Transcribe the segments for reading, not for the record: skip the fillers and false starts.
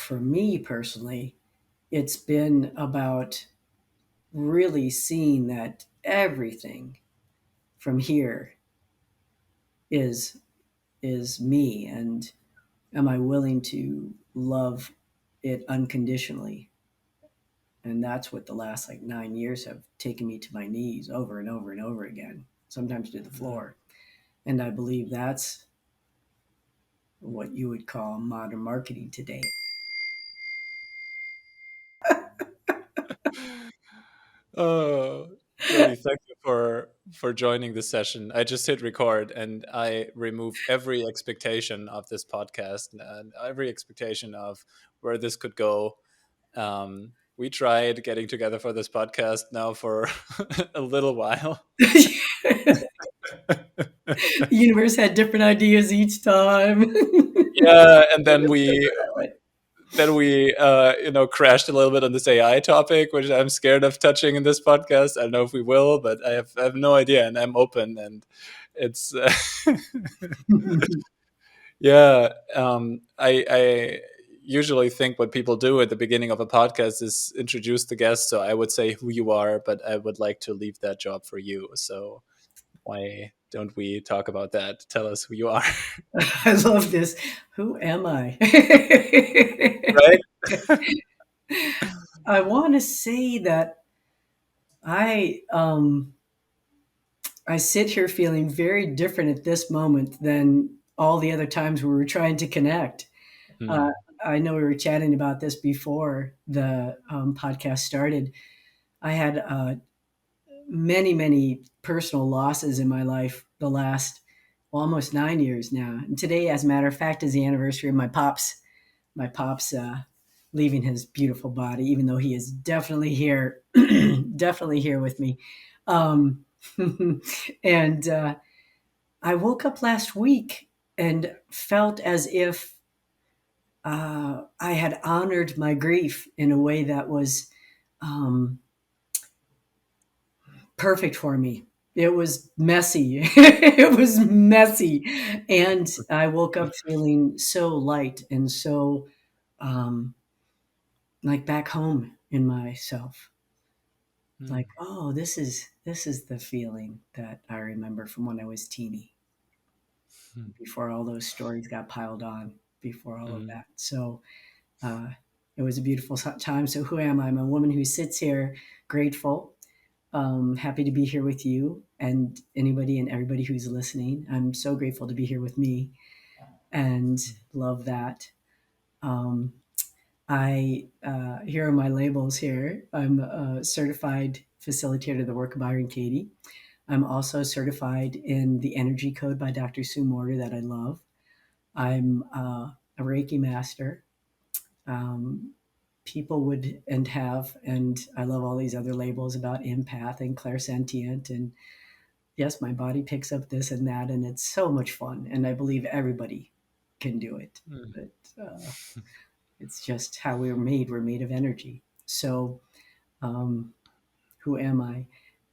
for me personally, it's been about really seeing that everything from here is is me, and am I willing to love it unconditionally? And that's what the last like 9 years have taken me to my knees over and over and over again, sometimes to the floor. And I believe that's what you would call modern marketing today. Oh, Jody, thank you for joining this session. I just hit record and I remove every expectation of this podcast and every expectation of where this could go. We tried getting together for this podcast now for a little while. The universe had different ideas each time. Yeah, and then we crashed a little bit on this AI topic, which I'm scared of touching in this podcast. I don't know if we will, but I have no idea, and I'm open, and it's yeah. I usually think what people do at the beginning of a podcast is introduce the guest. So I would say who you are, but I would like to leave that job for you. So why don't we talk about that? Tell us who you are. I love this. Who am I? Right? I want to say that I I sit here feeling very different at this moment than all the other times we were trying to connect. Uh, Hmm. I know we were chatting about this before the podcast started. I had many, many personal losses in my life the last well, almost 9 years now. And today, as a matter of fact, is the anniversary of my pops leaving his beautiful body, even though he is definitely here, definitely here with me. Um, and I woke up last week and felt as if I had honored my grief in a way that was um, perfect for me. It was messy. It was messy. And I woke up feeling so light and so um, like back home in myself. Like, Hmm. oh, this is the feeling that I remember from when I was teeny, Hmm. before all those stories got piled on, before all of Hmm. that. So uh, it was a beautiful time. So who am I? I'm a woman who sits here grateful, happy to be here with you and anybody and everybody who's listening. I'm so grateful to be here with me and love that. Um, I here are my labels here. I'm a certified facilitator of the Work of Byron Katie. I'm also certified in the Energy Code by Dr. Sue Morter that I love. I'm a Reiki master. Um, People would and have, and I love all these other labels about empath and clairsentient. And yes, my body picks up this and that, and it's so much fun. And I believe everybody can do it. Hmm. But it's just how we were made. We're made of energy. So, um, who am I?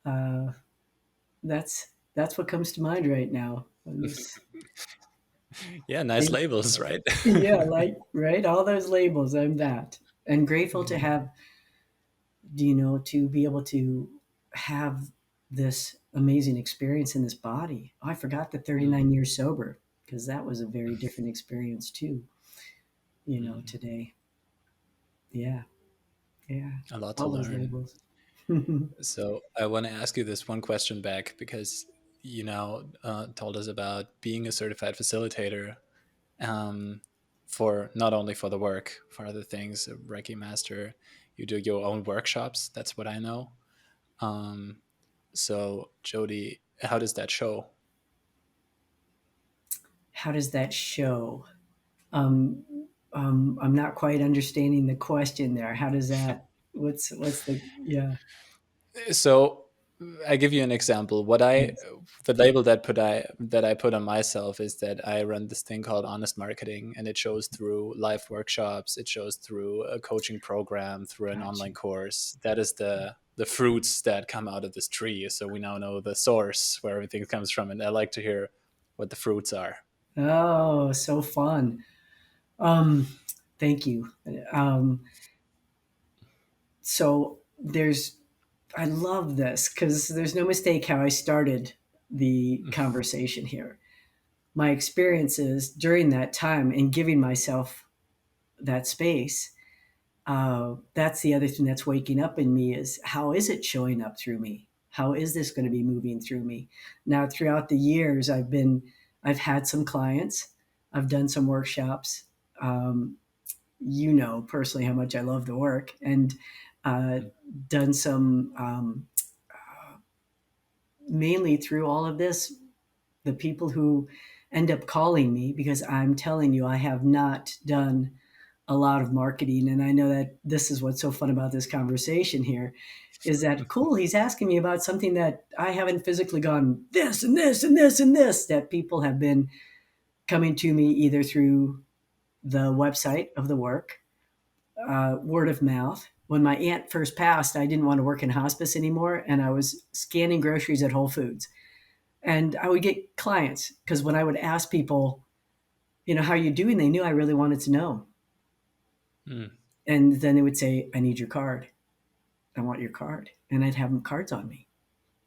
Uh, that's what comes to mind right now. Yeah, nice labels, right? Yeah, like right, all those labels. I'm that, and grateful to Mhm. have, to be able to have this amazing experience in this body. Oh, I forgot the Mm. 39 years sober, because that was a very different experience too. Mm. Today, yeah, yeah, A lot to all those learn. labels. So I want to ask you this one question back because you now told us about being a certified facilitator, um, for not only for the work, for other things, a Reiki master. You do your own workshops. That's what I know. Um, so Jody, how does that show? How does that show? Um, I'm not quite understanding the question there. How does that? What's the yeah? So I give you an example. Yes. The label that I put on myself is that I run this thing called honest marketing, and it shows through live workshops, it shows through a coaching program, through an Gotcha. online course. That is the fruits that come out of this tree. So we now know the source where everything comes from, and I like to hear what the fruits are. Oh, so fun. Um, Thank you. Um, so there's, I love this because there's no mistake how I started the conversation here. My experiences during that time and giving myself that space, that's the other thing that's waking up in me is how is it showing up through me? How is this going to be moving through me? Now, throughout the years, I've had some clients, I've done some workshops. Um, you know personally how much I love the work, and uh, done some mainly through all of this. The people who end up calling me because I'm telling you I have not done a lot of marketing. And I know that this is what's so fun about this conversation here is that cool, he's asking me about something that I haven't physically gone this and this and this and this, that people have been coming to me either through the website of the work, word of mouth. When my aunt first passed, I didn't want to work in hospice anymore, and I was scanning groceries at Whole Foods. And I would get clients because when I would ask people, you know, how are you doing? They knew I really wanted to know. Mm, And then they would say, I need your card. I want your card. And I'd have them cards on me.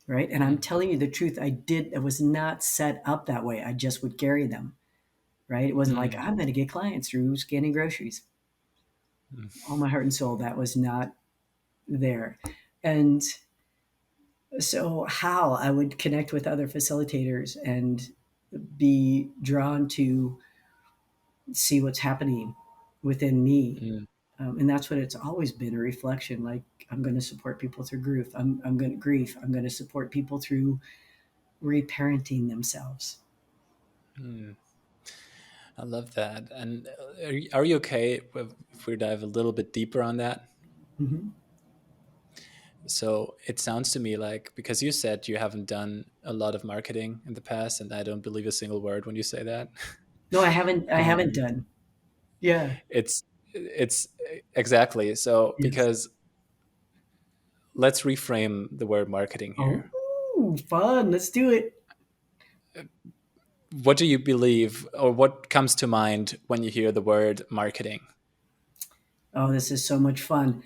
Right. And I'm mm, telling you the truth, it was not set up that way. I just would carry them. Right. It wasn't like mm, I'm going to get clients through scanning groceries. mm, All my heart and soul, that was not there. And so, how I would connect with other facilitators and be drawn to see what's happening within me. mm, And that's what it's always been, a reflection. Like, I'm going to support people through grief. I'm going to grief. I'm going to support people through reparenting themselves. mm. I love that. And are you okay if we dive a little bit deeper on that? Hmm. So it sounds to me like, because you said you haven't done a lot of marketing in the past, and I don't believe a single word when you say that. No, I haven't. I haven't um, done. Yeah. it's exactly so, Yes. because let's reframe the word marketing Oh, here. fun. Let's do it. What do you believe, or what comes to mind when you hear the word marketing? Oh, this is so much fun.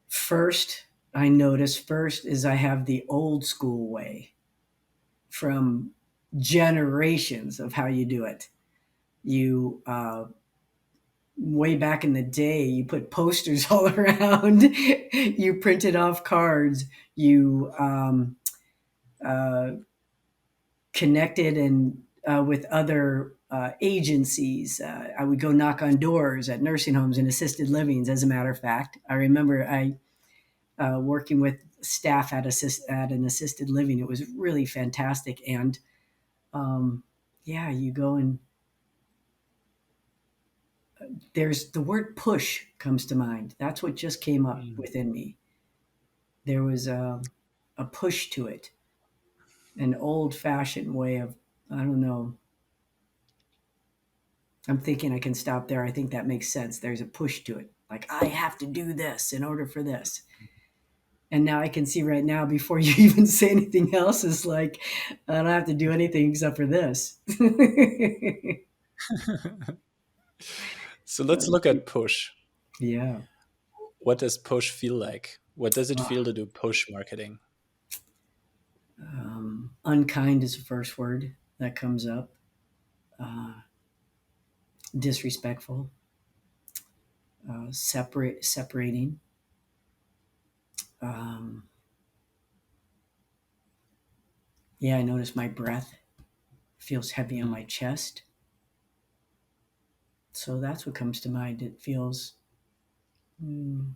First, I notice first is I have the old school way from generations of how you do it. You way back in the day, you put posters all around, you printed off cards, you uh, connected and with other agencies. I would go knock on doors at nursing homes and assisted livings. As a matter of fact, I remember I working with staff at an assisted living. It was really fantastic, and um, yeah, you go and there's the word push comes to mind. That's what just came up Mm, within me. There was a push to it, an old fashioned way of, I don't know. I'm thinking I can stop there. I think that makes sense. There's a push to it. Like, I have to do this in order for this. And now I can see right now before you even say anything else is like, I don't have to do anything except for this. so let's look at push. Yeah. What does push feel like? What does it feel Ah, to do push marketing? unkind is the first word that comes up. Uh, disrespectful, separating. Um, yeah, I notice my breath feels heavy on Mm, my chest. So that's what comes to mind. Mm,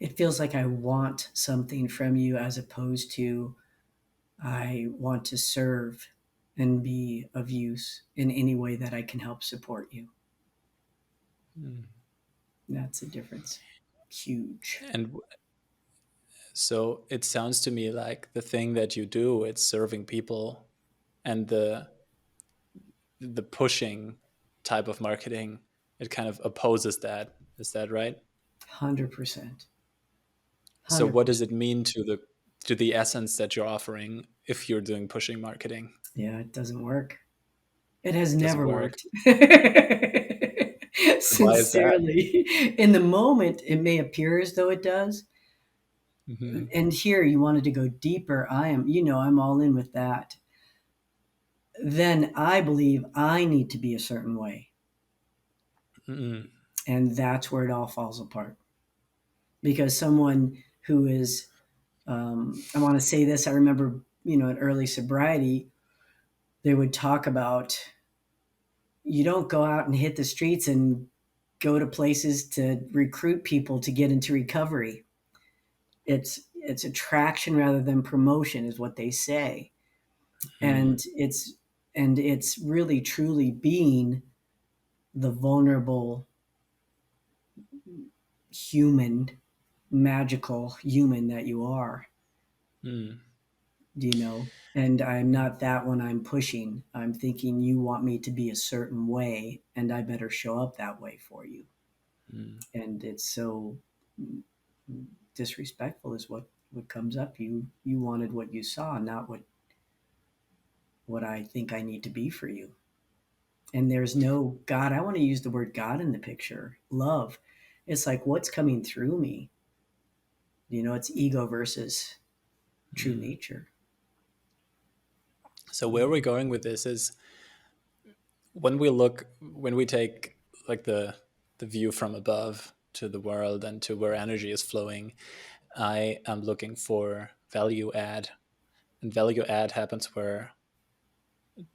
it feels like I want something from you as opposed to I want to serve and be of use in any way that I can help support you. mm. That's a difference. Huge. And so it sounds to me like the thing that you do, it's serving people, and the pushing type of marketing, it kind of opposes that. Is that right? 100%. So what does 100%. it mean to the essence that you're offering if you're doing pushing marketing? Yeah, it doesn't work. It has Doesn't never work. worked. And why is that? Sincerely. In the moment, it may appear as though it does. Hmm. And here you wanted to go deeper. I am, I'm all in with that. Then I believe I need to be a certain way. Hmm. And that's where it all falls apart. Because someone who is, I want to say this, I remember, in early sobriety, they would talk about you don't go out and hit the streets and go to places to recruit people to get into recovery. It's attraction rather than promotion is what they say. Hmm. And it's really truly being the vulnerable human, magical human that you are, Hmm. and I'm not that when I'm pushing. I'm thinking you want me to be a certain way and I better show up that way for you. Hmm. And it's so disrespectful is what comes up. You wanted what you saw, not what I think I need to be for you. And there's no God. I want to use the word God in the picture. Love. It's like what's coming through me. It's ego versus true Hmm. nature. So where we're going with this is when we take like the view from above to the world and to where energy is flowing, I am looking for value add. And value add happens where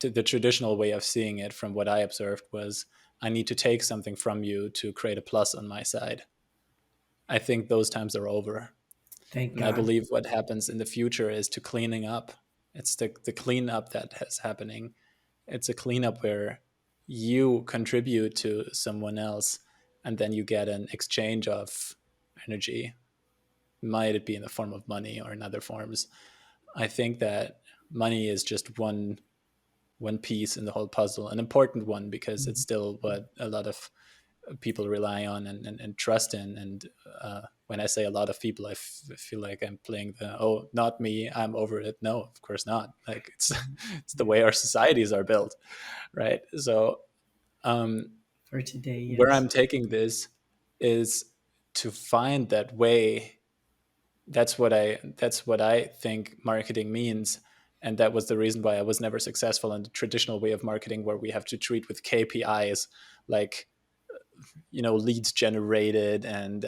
the traditional way of seeing it from what I observed was I need to take something from you to create a plus on my side. I think those times are over. Thank And I God. believe what happens in the future is to cleaning up. It's the cleanup that is happening. It's a cleanup where you contribute to someone else and then you get an exchange of energy. Might it be in the form of money or in other forms? I think that money is just one piece in the whole puzzle, an important one because it's Mhm. still what a lot of people rely on and trust in. And when I say a lot of people, feel like I'm playing the oh, not me, I'm over it. No, of course not. Like it's it's the way our societies are built, right? So um, For today, where yes. I'm taking this is to find that way. That's what I think marketing means, and that was the reason why I was never successful in the traditional way of marketing, where we have to treat with KPIs, like leads generated, and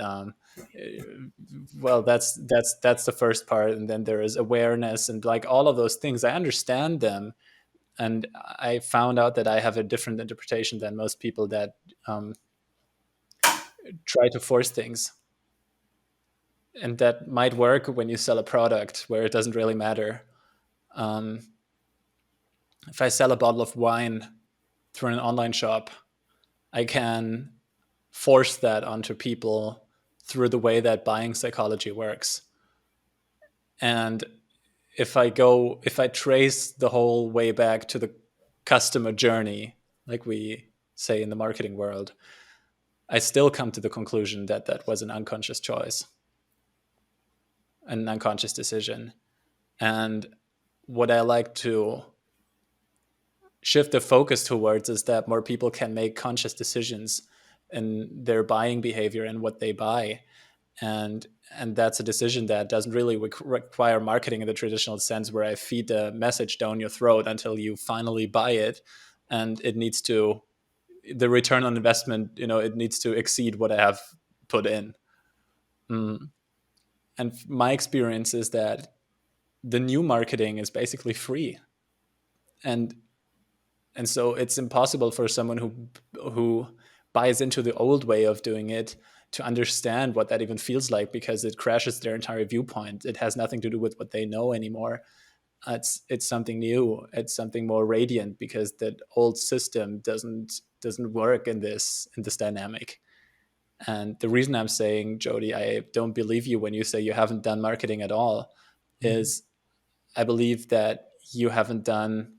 well, that's the first part, and then there is awareness and like all of those things. I understand them, and I found out that I have a different interpretation than most people that um, try to force things. And that might work when you sell a product where it doesn't really matter. Um, if I sell a bottle of wine through an online shop, I can force that onto people through the way that buying psychology works. And if I trace the whole way back to the customer journey, like we say in the marketing world, I still come to the conclusion that that was an unconscious choice, an unconscious decision. And what I like to shift the focus towards is that more people can make conscious decisions in their buying behavior and what they buy. And that's a decision that doesn't really require marketing in the traditional sense, where I feed the message down your throat until you finally buy it. And it needs to, the return on investment, it needs to exceed what I have put in. Mm. And my experience is that the new marketing is basically free. And and so it's impossible for someone who buys into the old way of doing it to understand what that even feels like, because it crashes their entire viewpoint. It has nothing to do with what they know anymore. It's something new. It's something more radiant, because that old system doesn't work in this dynamic. And the reason I'm saying, Jodi, I don't believe you when you say you haven't done marketing at all, Mhm. is I believe that you haven't done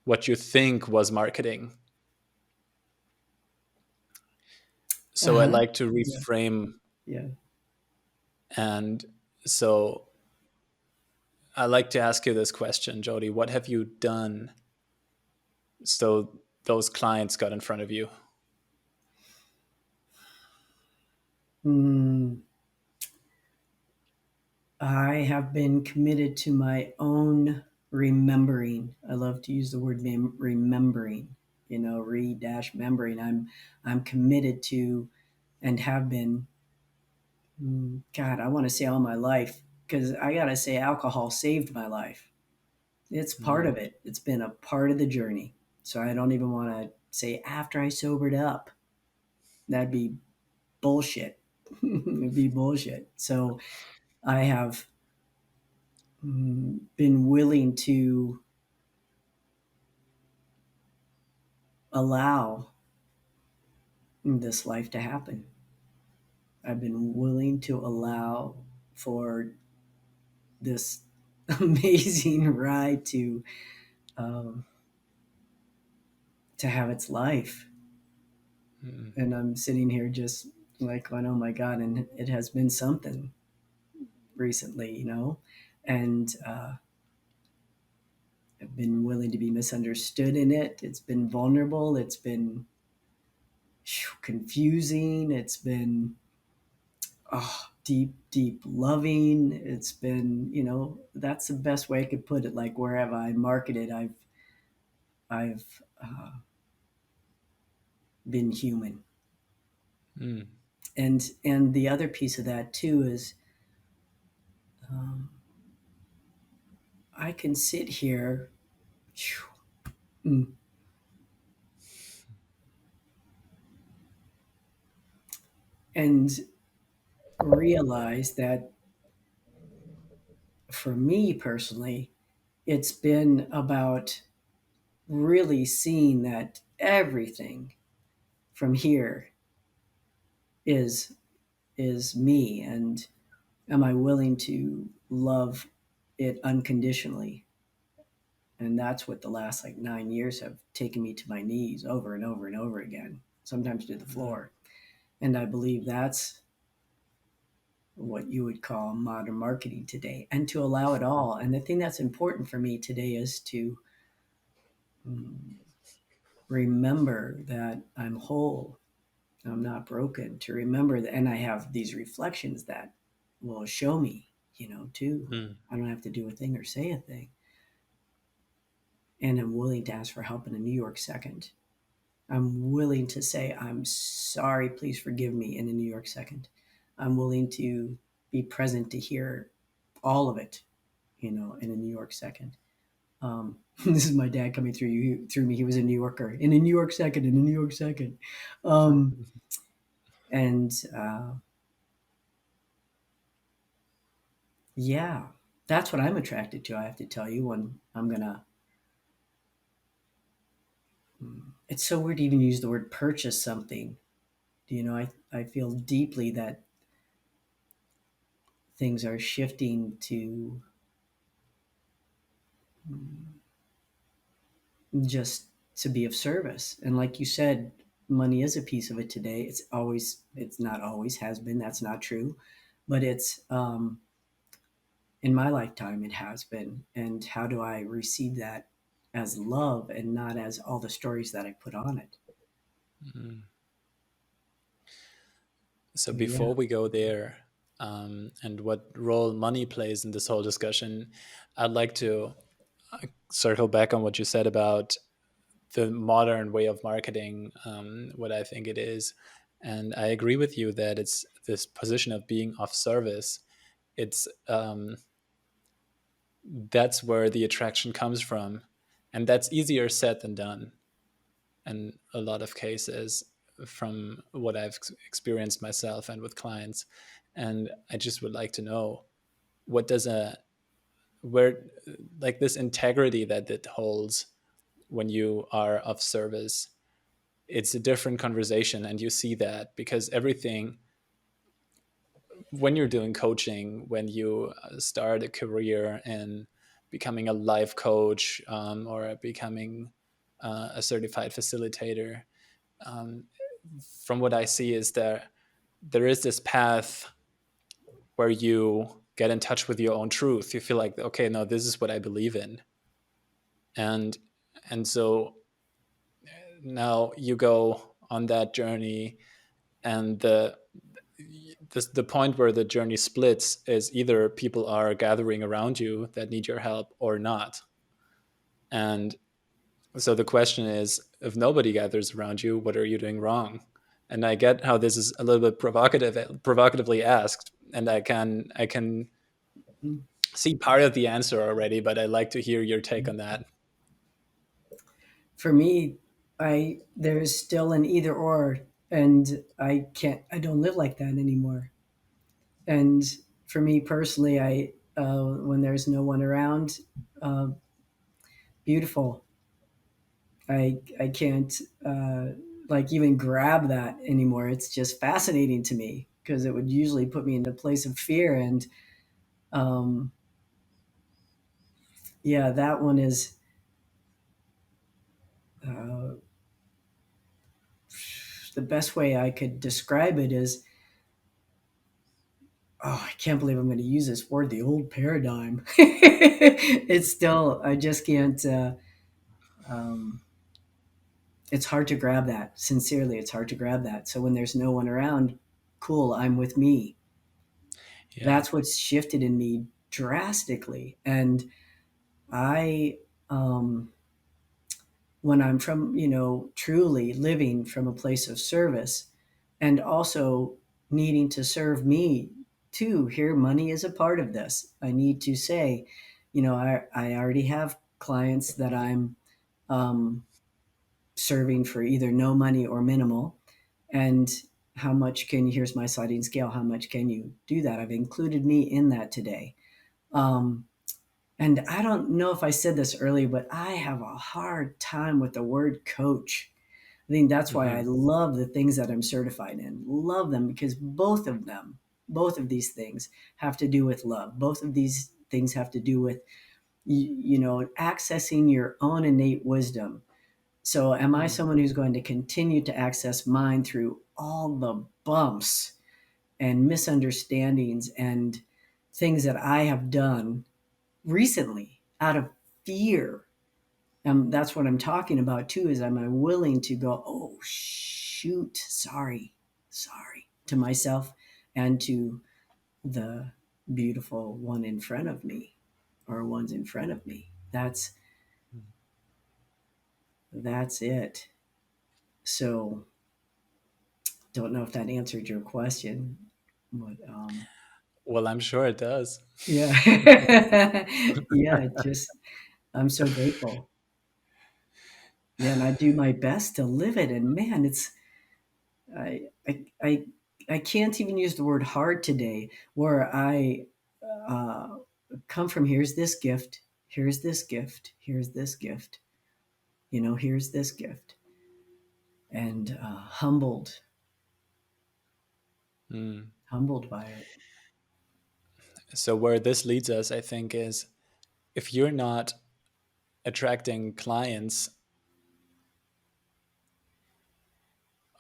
what you think was marketing. So I Uh-huh. like to Yeah. reframe. Yeah. And so I like to ask you this question, Jodi. What have you done so those clients got in front of you? Mm, I have been committed to my own remembering. I love to use the word remembering. You know, re dash membering. I'm committed to, and have been. God, I want to say all my life, because I gotta say alcohol saved my life. It's part Mm, of it. It's been a part of the journey. So I don't even want to say after I sobered up. That'd be bullshit. It'd be bullshit. So I have been willing to allow this life to happen. I've been willing to allow for this amazing ride um, to have its life. mm, And I'm sitting here just like going, oh my God, and it has been something recently, you know, and I've been willing to be misunderstood in it. It's been vulnerable. It's been confusing. It's been deep, deep loving. It's been, you know, that's the best way I could put it. Like wherever I marketed, I've been human. mm, And the other piece of that too is um, I can sit here mm, and realize that for me personally, it's been about really seeing that everything from here is is me, and am I willing to love it unconditionally? And that's what the last like 9 years have taken me to my knees over and over and over again, sometimes to the mm, floor. And I believe that's what you would call modern marketing today, and to allow it all. And the thing that's important for me today is to mm, remember that I'm whole, I'm not broken, to remember that. And I have these reflections that will show me, you know, too. mm, I don't have to do a thing or say a thing. And I'm willing to ask for help in a New York second. I'm willing to say, I'm sorry, please forgive me in a New York second. I'm willing to be present to hear all of it, you know, in a New York second. This is my dad coming through me. He was a New Yorker in a New York second, in a New York second. Um, and Yeah, that's what I'm attracted to. I have to tell you, when I'm gonna. It's so weird to even use the word purchase something. You know, I feel deeply that things are shifting to just to be of service. And like you said, money is a piece of it today. It's not always has been. That's not true, but it's in my lifetime it has been. And how do I receive that as love and not as all the stories that I put on it? mm. So Yeah. before we go there, and what role money plays in this whole discussion, I'd like to circle back on what you said about the modern way of marketing, what I think it is. And I agree with you that it's this position of being of service. It's That's where the attraction comes from, and that's easier said than done in a lot of cases, from what I've experienced myself and with clients. And I just would like to know, what does a where like this integrity that it holds when you are of service, it's a different conversation. And you see that because everything, when you're doing coaching, when you start a career in becoming a life coach, or becoming a certified facilitator, um, from what I see is that there is this path where you get in touch with your own truth. You feel like, okay, no, this is what I believe in. And so now you go on that journey, and the point where the journey splits is either people are gathering around you that need your help or not. And so the question is, if nobody gathers around you, what are you doing wrong? And I get how this is a little bit provocatively asked, and I can Mm. see part of the answer already, but I'd like to hear your take on that. For me, I there's still an either or, and I don't live like that anymore. And for me personally, I when there's no one around, uh, beautiful. I can't like even grab that anymore. It's just fascinating to me because it would usually put me in a place of fear. And um, yeah, that one is uh, the best way I could describe it is, oh, I can't believe I'm going to use this word, the old paradigm. It's still, I just can't. Um, it's hard to grab that. Sincerely, it's hard to grab that. So when there's no one around, cool, I'm with me. Yeah. That's what's shifted in me drastically. And I, um, when I'm from, truly living from a place of service and also needing to serve me too, here, money is a part of this. I need to say, I already have clients that I'm um, serving for either no money or minimal. And how much can you, here's my sliding scale, how much can you do that? I've included me in that today. Um, and I don't know if I said this earlier, but I have a hard time with the word coach. I think that's why I Hmm. love the things that I'm certified in. Love them because both of these things have to do with love. Both of these things have to do with accessing your own innate wisdom. So am I Hmm. someone who's going to continue to access mine through all the bumps and misunderstandings and things that I have done recently out of fear? That's what I'm talking about too. Is am I willing to go? Oh shoot! Sorry to myself and to the beautiful one in front of me, or ones in front of me. That's it. So don't know if that answered your question, but Well, I'm sure it does. yeah, yeah. Just I'm so grateful. Yeah, and I do my best to live it. And man, it's I I I I can't even use the word hard today. Where I uh, come from, here's this gift, here's this gift, here's this gift. Here's this gift, and Hmm. humbled by it. So where this leads us, I think, is if you're not attracting clients,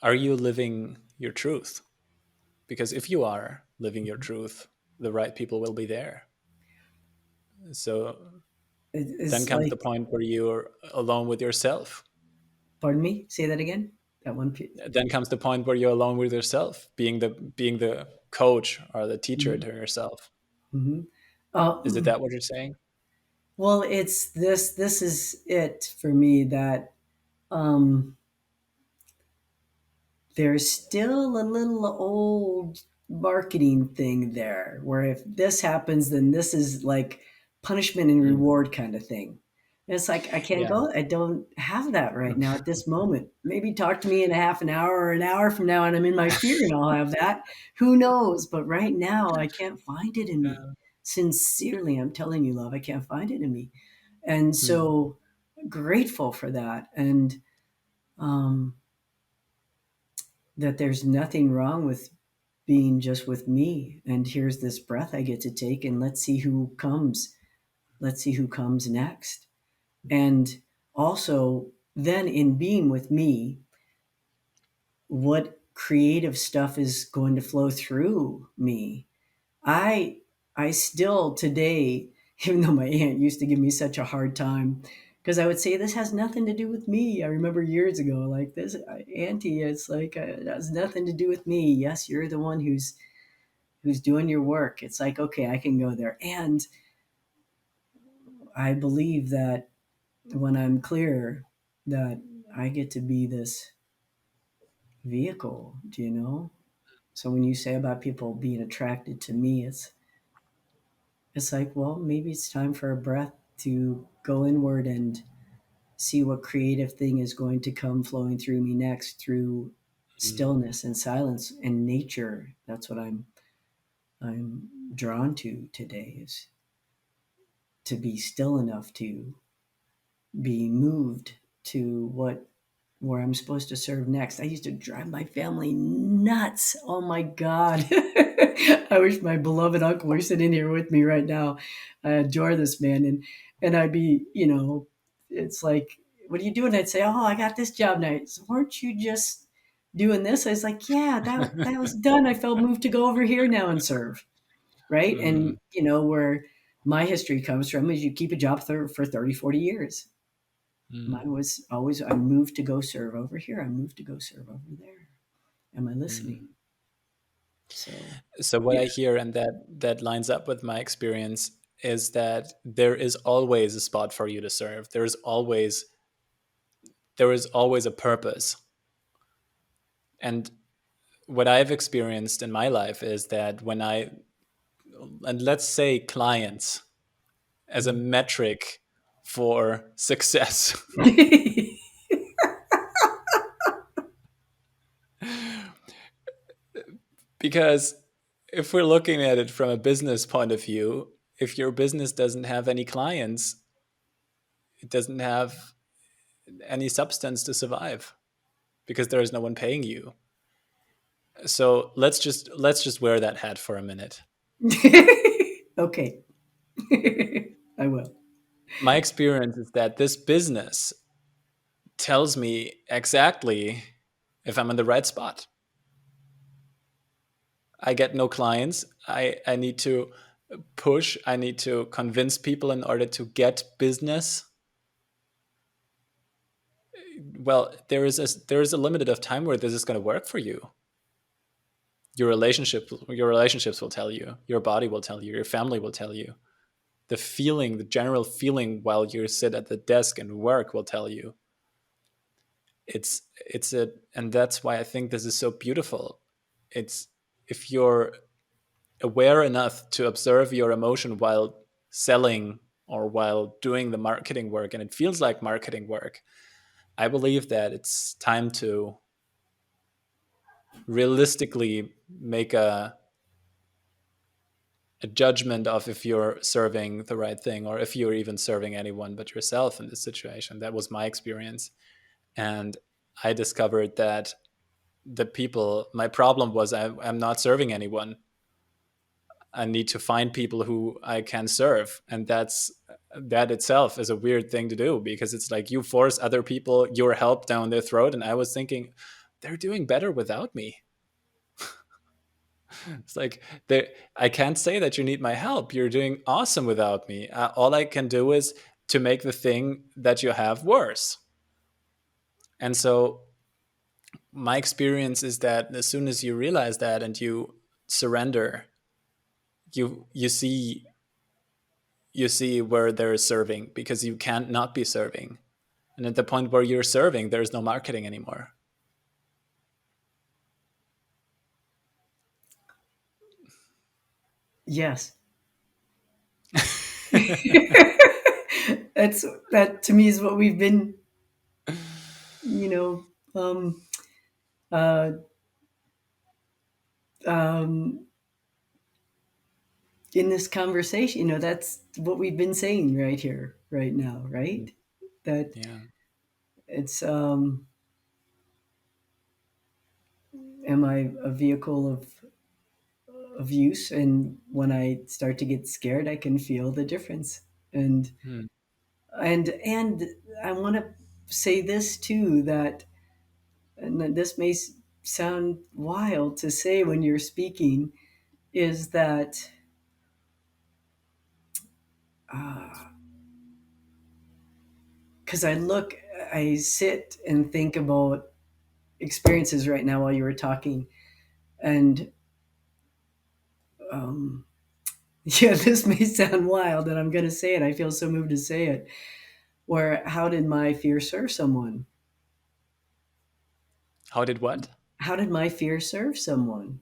are you living your truth? Because if you are living your truth, the right people will be there. So then It's comes the like, point where you're alone with yourself. pardon me, say that again. That one. Then comes the point where you're alone with yourself, being the coach or the teacher Mm-hmm. to yourself. Mm-hmm. Is it that what you're saying? Well, it's this. This is it for me. That um, there's still a little old marketing thing there, where if this happens, then this is like punishment and Mm. reward kind of thing. And it's like I can't Yeah. go. I don't have that right now at this moment. Maybe talk to me in a half an hour or an hour from now, and I'm in my fear, and I'll have that. Who knows? But right now, I can't find it in me. Yeah. Sincerely, I'm telling you, love, I can't find it in me. And Mm. so grateful for that. And um, that there's nothing wrong with being just with me. And here's this breath I get to take, and let's see who comes. Let's see who comes next. And also, then in being with me, what creative stuff is going to flow through me? I I still today, even though my aunt used to give me such a hard time, because I would say this has nothing to do with me. I remember years ago, like this, Auntie, it's like it has nothing to do with me. Yes, you're the one who's who's doing your work, it's like, okay, I can go there. And I believe that when I'm clear, that I get to be this vehicle, do you know? So when you say about people being attracted to me, it's like, well, maybe it's time for a breath to go inward and see what creative thing is going to come flowing through me next through Mm, stillness and silence and nature. That's what I'm drawn to today, is to be still enough to be moved to what where I'm supposed to serve next. I used to drive my family nuts. Oh my God. I wish my beloved uncle were sitting here with me right now. I adore this man. And I'd be, it's like, what are you doing? I'd say, oh, I got this job now. So weren't you just doing this? I was like, yeah, that was done. I felt moved to go over here now and serve. Right. mm, And, where my history comes from is you keep a job for 30, 40 years. mm, Mine was always, I moved to go serve over here. I moved to go serve over there. Am I mm. listening? So, So what I yeah. hear, and that lines up with my experience, is that there is always a spot for you to serve. There is always a purpose. And what I've experienced in my life is that when I, and let's say clients as a metric for success, because if we're looking at it from a business point of view, if your business doesn't have any clients, it doesn't have any substance to survive because there is no one paying you. So let's just wear that hat for a minute. Okay. I will. My experience is that this business tells me exactly if I'm in the right spot. I get no clients. I need to push. I need to convince people in order to get business. Well, there is a limited of time where this is going to work for you. Your relationships will tell you. Your body will tell you. Your family will tell you. The general feeling while you sit at the desk and work will tell you. And that's why I think this is so beautiful. It's if you're aware enough to observe your emotion while selling or while doing the marketing work, and it feels like marketing work, I believe that it's time to realistically make a judgment of if you're serving the right thing or if you're even serving anyone but yourself in this situation. That was my experience. And I discovered that my problem was I'm not serving anyone. I need to find people who I can serve. And that itself is a weird thing to do because it's like you force other people your help down their throat. And I was thinking, they're doing better without me. It's like I can't say that you need my help. You're doing awesome without me. All I can do is to make the thing that you have worse. And so my experience is that as soon as you realize that and you surrender, you see where there is serving because you can't not be serving. And at the point where you're serving, there is no marketing anymore. Yes. That's that to me is what we've been, you know, um, uh, um, in this conversation. That's what we've been saying right here, right now, right? That Yeah. it's am I a vehicle of use? And when I start to get scared, I can feel the difference. And Hmm. and I want to say this too, that and this may sound wild to say when you're speaking, is that because I sit and think about experiences right now while you were talking, and um, yeah, this may sound wild, and I'm going to say it. I feel so moved to say it. Where how did my fear serve someone? How did what? How did my fear serve someone?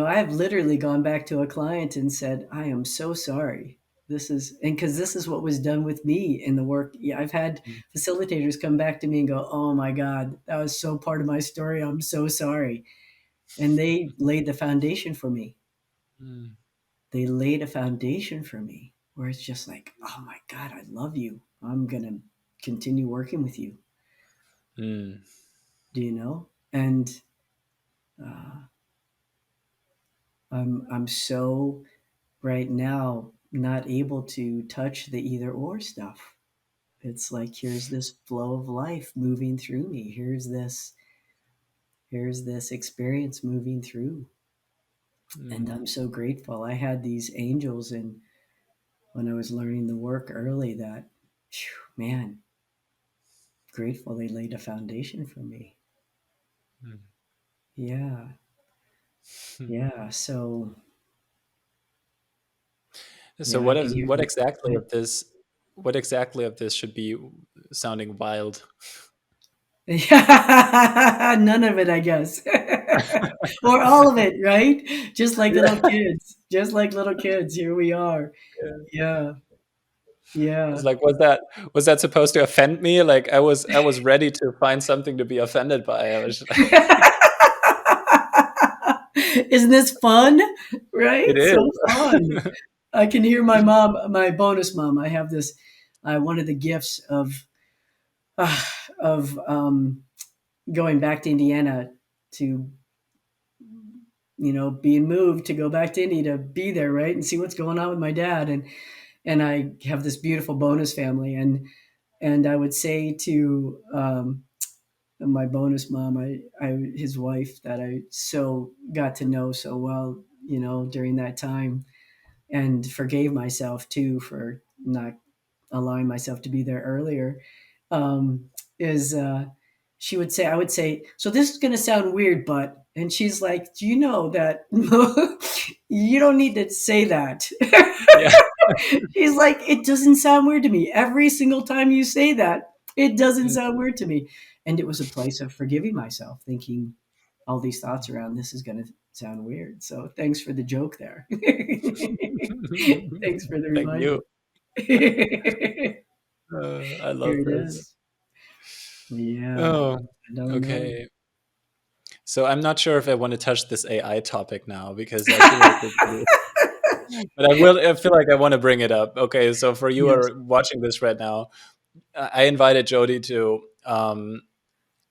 I have literally gone back to a client and said, I am so sorry. This is, and because this is what was done with me in the work. Yeah, I've had Mm, facilitators come back to me and go, oh my God, that was so part of my story. I'm so sorry. And they laid the foundation for me. mm, They laid a foundation for me where it's just like, oh my God, I love you. I'm going to continue working with you. mm, Do you know? And uh, I'm so right now not able to touch the either or stuff. It's like here's this flow of life moving through me. Here's this experience moving through. And mm, I'm so grateful. I had these angels and when I was learning the work early that phew, man, grateful they laid a foundation for me. mm. Yeah. Yeah. So So yeah, I what can is hear what exactly of this what exactly of this should be sounding wild? Yeah, none of it, I guess. Or all of it, right? Just like little Yeah. kids. Just like little kids. Here we are. Yeah. It's Yeah. like, was that supposed to offend me? Like I was ready to find something to be offended by. I was Isn't this fun? it Right? is. So fun. I can hear my mom, my bonus mom. I have this one of the gifts uh, of going back to Indiana to being moved to go back to Indy to be there, right, and see what's going on with my dad, and I have this beautiful bonus family, and I would say to my bonus mom, his wife that I so got to know so well, during that time, and forgave myself too for not allowing myself to be there earlier, is she would say, I would say, so this is going to sound weird, but, and she's like, do you know that you don't need to say that? Yeah. She's like, it doesn't sound weird to me. Every single time you say that, it doesn't Mm. sound weird to me. And it was a place of forgiving myself, thinking all these thoughts around this is going to sound weird. So thanks for the joke there. Thanks for the Thank reminder. you. Here I love it this. is. Yeah. Oh, I don't know. okay. So I'm not sure if I want to touch this AI topic now because I feel like but I will. I feel like I want to bring it up. Okay, so for you who Yes. are watching this right now, I invited Jody to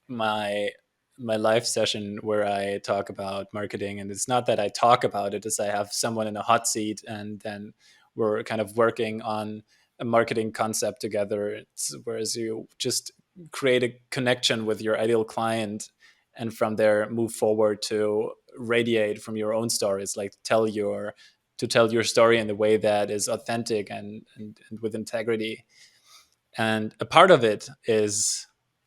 my my live session where I talk about marketing, and it's not that I talk about it; it's I have someone in a hot seat, and then we're kind of working on a marketing concept together. It's whereas you just create a connection with your ideal client, and from there move forward to radiate from your own stories, like tell your story in a way that is authentic and with integrity, and a part of it is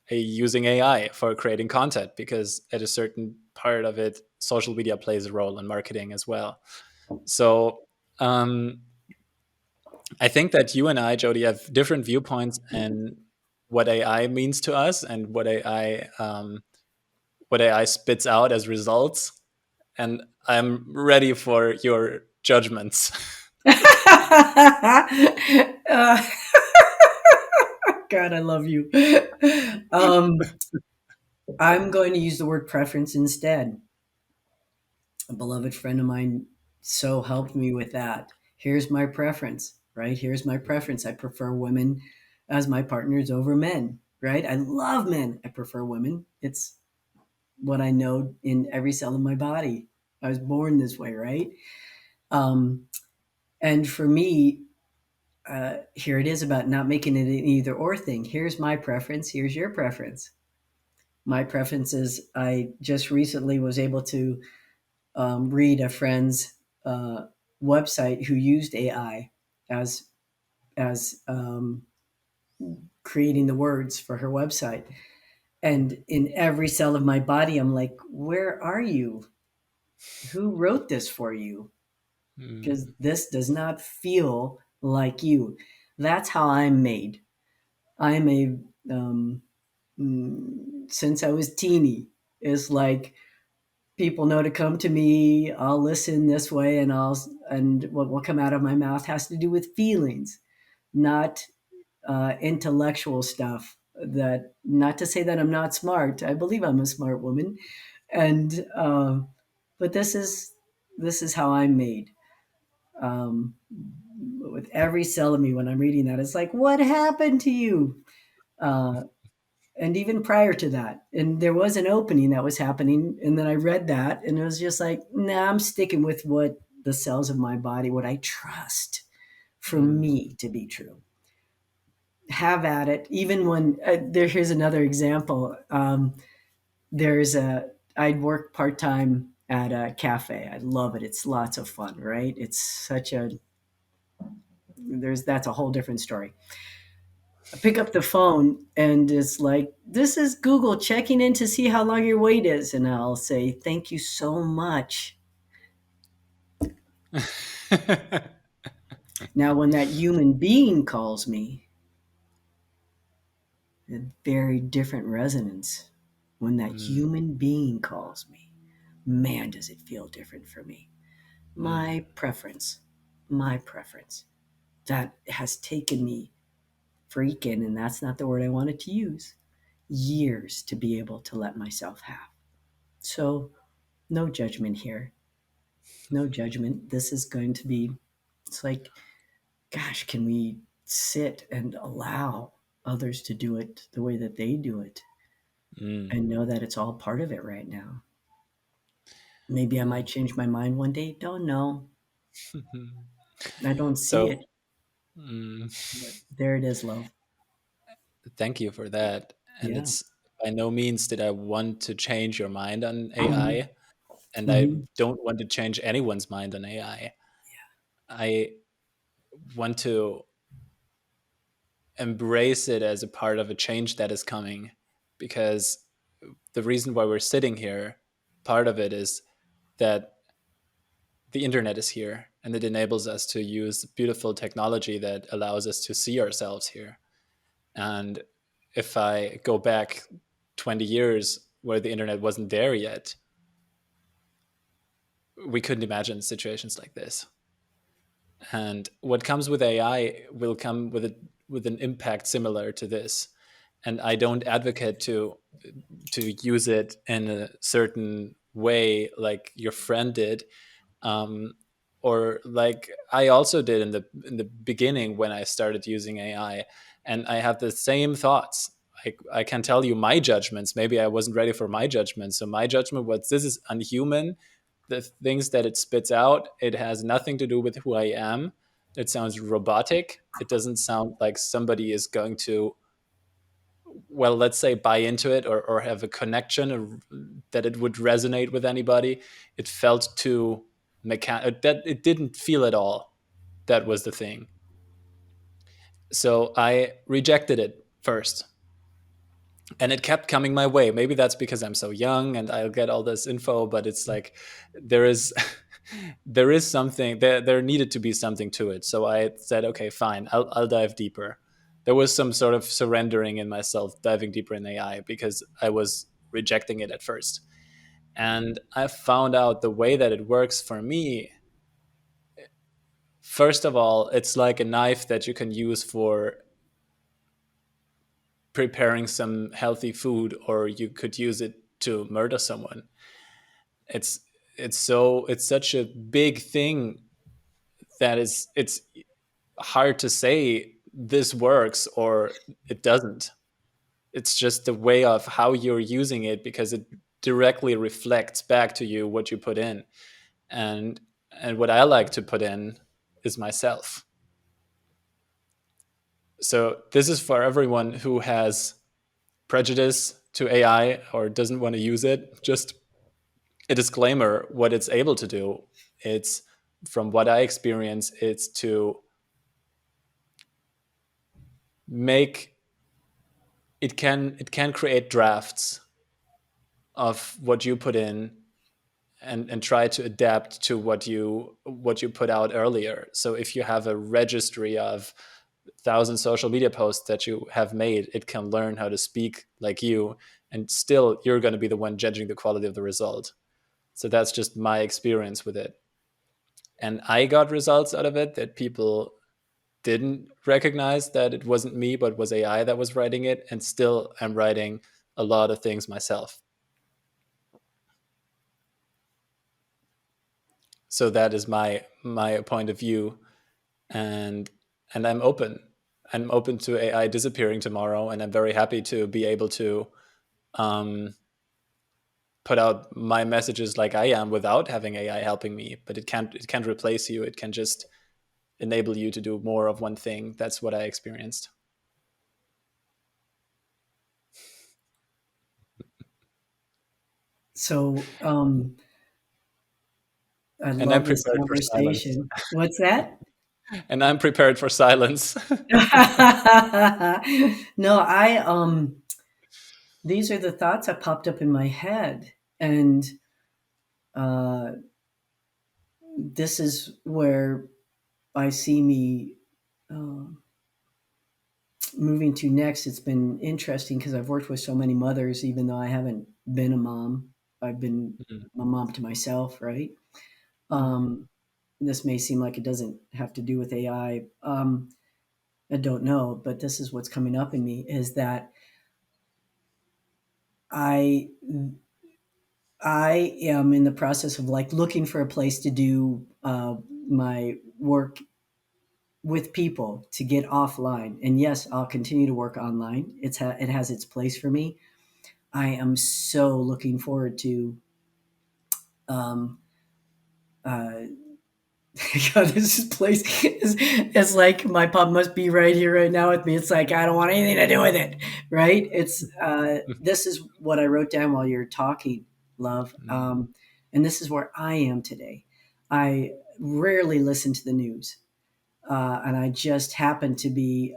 using AI for creating content because at a certain part of it, social media plays a role in marketing as well. So um, I think that you and I, Jody, have different viewpoints in what AI means to us and what AI spits out as results. And I'm ready for your judgments. uh, God, I love you. Um, I'm going to use the word preference instead. A beloved friend of mine so helped me with that. Here's my preference, right? Here's my preference. I prefer women as my partners over men, right? I love men. I prefer women. It's what I know in every cell of my body. I was born this way, right? Um, and for me, here it is about not making it an either or thing. Here's my preference. Here's your preference. My preference is I just recently was able to read a friend's uh, website who used AI as as creating the words for her website. And in every cell of my body, I'm like, where are you? Who wrote this for you? because Mm, this does not feel like you. That's how I'm made. I'm a since I was teeny. It's like people know to come to me. I'll listen this way, and what will come out of my mouth has to do with feelings, not intellectual stuff. That not to say that I'm not smart. I believe I'm a smart woman, and but this is how I'm made. Um, with every cell of me, when I'm reading that, it's like, what happened to you? Uh, and even prior to that, and there was an opening that was happening, and then I read that, and it was just like, nah, I'm sticking with what the cells of my body, what I trust for mm, me to be true. Have at it. Even when here's another example. There's a I'd work part time at a cafe. I love it. It's lots of fun, right? It's such a there's that's a whole different story. I pick up the phone and it's like, this is Google checking in to see how long your wait is. And I'll say, thank you so much. Now, when that human being calls me, a very different resonance. When that mm, human being calls me, man, does it feel different for me. mm, My preference, my preference. That has taken me freaking, and that's not the word I wanted to use, years to be able to let myself have. So, no judgment here. No judgment. This is going to be, it's like, gosh, can we sit and allow others to do it the way that they do it mm, and know that it's all part of it right now? Maybe I might mm. change my mind one day. Don't know. I don't see So, it, mm, but there it is, love. thank you for that. And Yeah. it's by no means did I want to change your mind on Mm-hmm. AI, and I Mm-hmm. don't want to change anyone's mind on AI. I want to embrace it as a part of a change that is coming, because the reason why we're sitting here, part of it is that the internet is here and it enables us to use beautiful technology that allows us to see ourselves here. And if I go back 20 years where the internet wasn't there yet, we couldn't imagine situations like this. And what comes with AI will come with an impact similar to this. And I don't advocate to use it in a certain way like your friend did, um, or like I also did in the beginning when I started using AI, and I have the same thoughts. I can tell you my judgments. Maybe I wasn't ready for my judgment, so my judgment was this is unhuman. The things that it spits out, it has nothing to do with who I am. It sounds robotic. It doesn't sound like somebody is going to, well, let's say buy into it, or have a connection, or that it would resonate with anybody. It felt too that it didn't feel at all. That was the thing. So I rejected it first, and it kept coming my way. Maybe that's because I'm so young and I'll get all this info, but it's like there is there is something there needed to be something to it. So I said, okay, fine, I'll dive deeper. There was some sort of surrendering in myself, diving deeper in AI, because I was rejecting it at first. And I found out the way that it works for me. First of all, it's like a knife that you can use for preparing some healthy food, or you could use it to murder someone. It's it's such a big thing that it's hard to say this works or it doesn't. It's just the way of how you're using it, because it directly reflects back to you what you put in. And what I like to put in is myself. So this is for everyone who has prejudice to AI or doesn't want to use it. Just a disclaimer: what it's able to do, it's, from what I experience, it's to make, it can create drafts of what you put in, and try to adapt to what you put out earlier. So if you have a registry of 1,000 social media posts that you have made, it can learn how to speak like you, and still you're going to be the one judging the quality of the result. So that's just my experience with it. And I got results out of it that people didn't recognize that it wasn't me, but was AI that was writing it. And still, I'm writing a lot of things myself. So that is my point of view, and I'm open. I'm open to AI disappearing tomorrow, and I'm very happy to be able to um, put out my messages like I am without having AI helping me. But it can't replace you. It can just enable you to do more of one thing. That's what I experienced. So I And I'm love this prepared for silence. conversation. What's that? And I'm prepared for silence. No, these are the thoughts that popped up in my head, and uh, this is where I see me uh, moving to next. It's been interesting because I've worked with so many mothers, even though I haven't been a mom. I've been Mm, a mom to myself, right? mm, Um, this may seem like it doesn't have to do with AI. I don't know, but this is what's coming up in me is that I I am in the process of like looking for a place to do my work with people to get offline. And yes, I'll continue to work online. It has its place for me. I am so looking forward to um, uh, God, this place is like my pub must be right here, right now with me. It's like I don't want anything to do with it, right? It's this is what I wrote down while you're talking, love, mm, and this is where I am today. I rarely listen to the news, and I just happened to be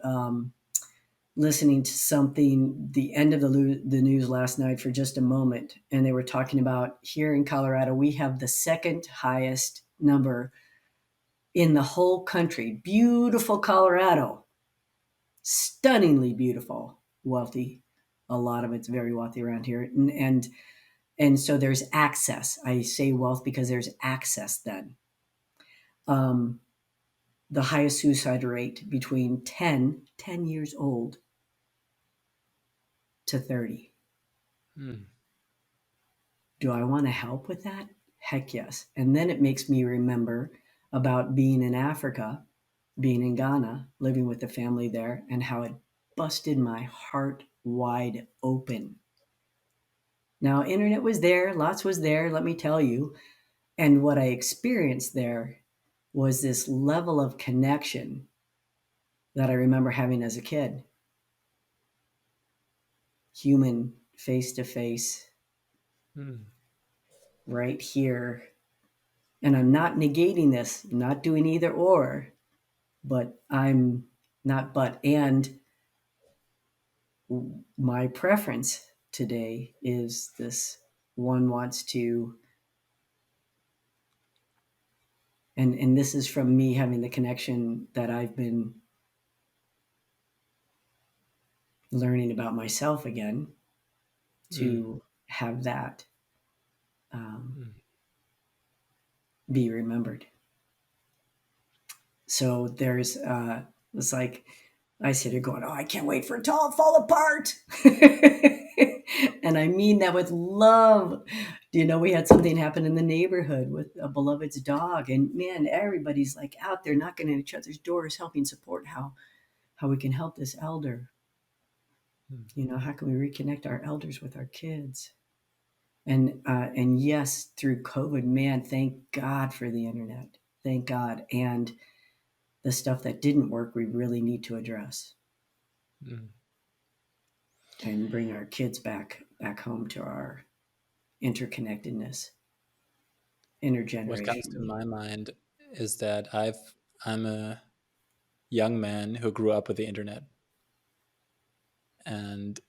listening to something the end of the news last night for just a moment, and they were talking about here in Colorado we have the second highest number in the whole country. Beautiful Colorado, stunningly beautiful, wealthy. A lot of it's very wealthy around here, and so there's access. I say wealth because there's access. Then um, the highest suicide rate between 10 years old to 30. mm, Do I want to help with that? Heck yes. And then it makes me remember about being in Africa, being in Ghana, living with the family there, and how it busted my heart wide open. Now, internet was there, lots was there, let me tell you. And what I experienced there was this level of connection that I remember having as a kid, human, face to face, mm, right here. And I'm not negating this, not doing either or, but I'm not but and my preference today is this one wants to, and this is from me having the connection that I've been learning about myself again, mm, to have that um, mm. be remembered. So there's it's like I sit here going, oh, I can't wait for it to all fall apart. And I mean that with love. Do you know we had something happen in the neighborhood with a beloved's dog, and man, everybody's like out there knocking at each other's doors, helping support how we can help this elder. Mm, You know, how can we reconnect our elders with our kids? And yes, through COVID, man, thank God for the internet. Thank God. And the stuff that didn't work, we really need to address mm. and bring our kids back home to our interconnectedness What comes to intergenerationally. my mind is that I'm a young man who grew up with the internet, and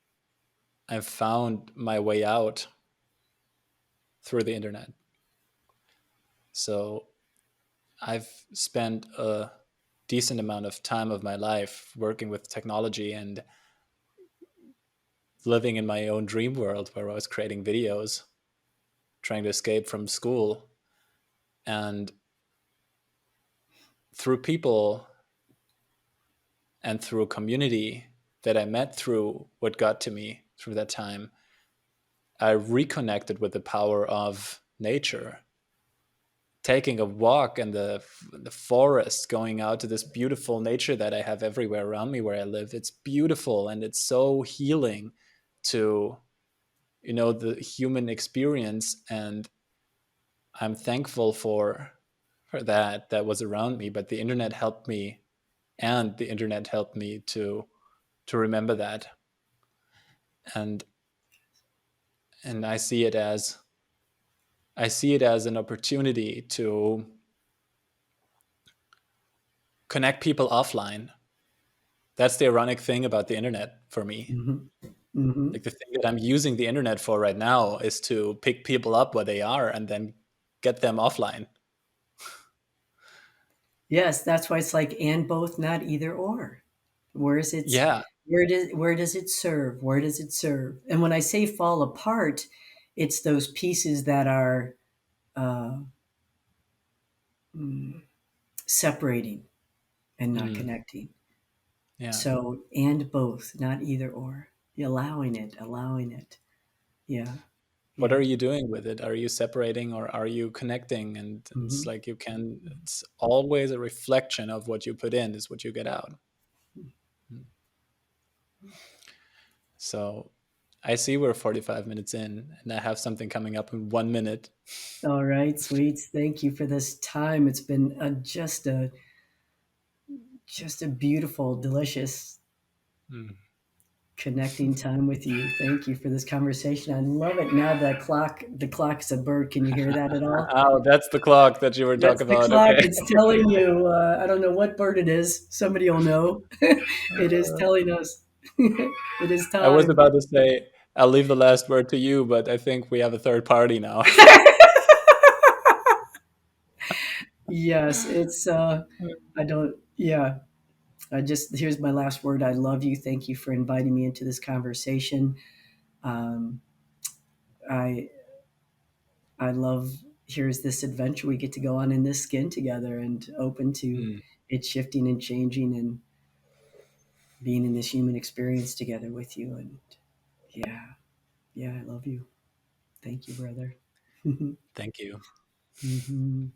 I've found my way out through the internet. So I've spent a decent amount of time of my life working with technology and living in my own dream world where I was creating videos, trying to escape from school. And through people and through a community that I met through what got to me through that time, I reconnected with the power of nature. Taking a walk in the forest, going out to this beautiful nature that I have everywhere around me where I live. It's beautiful and it's so healing to the human experience, and I'm thankful for that was around me. But the internet helped me, and the internet helped me to remember that, and I see it as an opportunity to connect people offline. That's the ironic thing about the internet for me. Hmm. Hmm. Like, the thing that I'm using the internet for right now is to pick people up where they are and then get them offline. Yes, that's why it's like and both, not either or. Where is it? Yeah. Where does it serve? Where does it serve? And when I say fall apart, it's those pieces that are uh, mm, separating and not Mm, connecting. yeah. So and both, not either or. Allowing it, allowing it. Yeah, What are yeah. you doing with it? Are you separating or are you connecting? And it's Hmm. like it's always a reflection of what you put in is what you get out. Mm. So I see we're 45 minutes in and I have something coming up in 1 minute. All right, sweets. Thank you for this time. It's been just a beautiful, delicious Mm. connecting time with you. Thank you for this conversation. I love it. Now the clock is a bird. Can you hear that at all? Oh, that's the clock that you were That's talking the about. clock. Okay. It's telling you. I don't know what bird it is. Somebody will know. It is telling us it is I was time. about to say, I'll leave the last word to you, but I think we have a third party now. Yes, it's. I don't. Yeah. I just here's my last word. I love you. Thank you for inviting me into this conversation. Um, I I love here's this adventure we get to go on in this skin together and open to Mm. it shifting and changing and being in this human experience together with you. And yeah, yeah, I love you. Thank you, brother. Thank you. Hmm.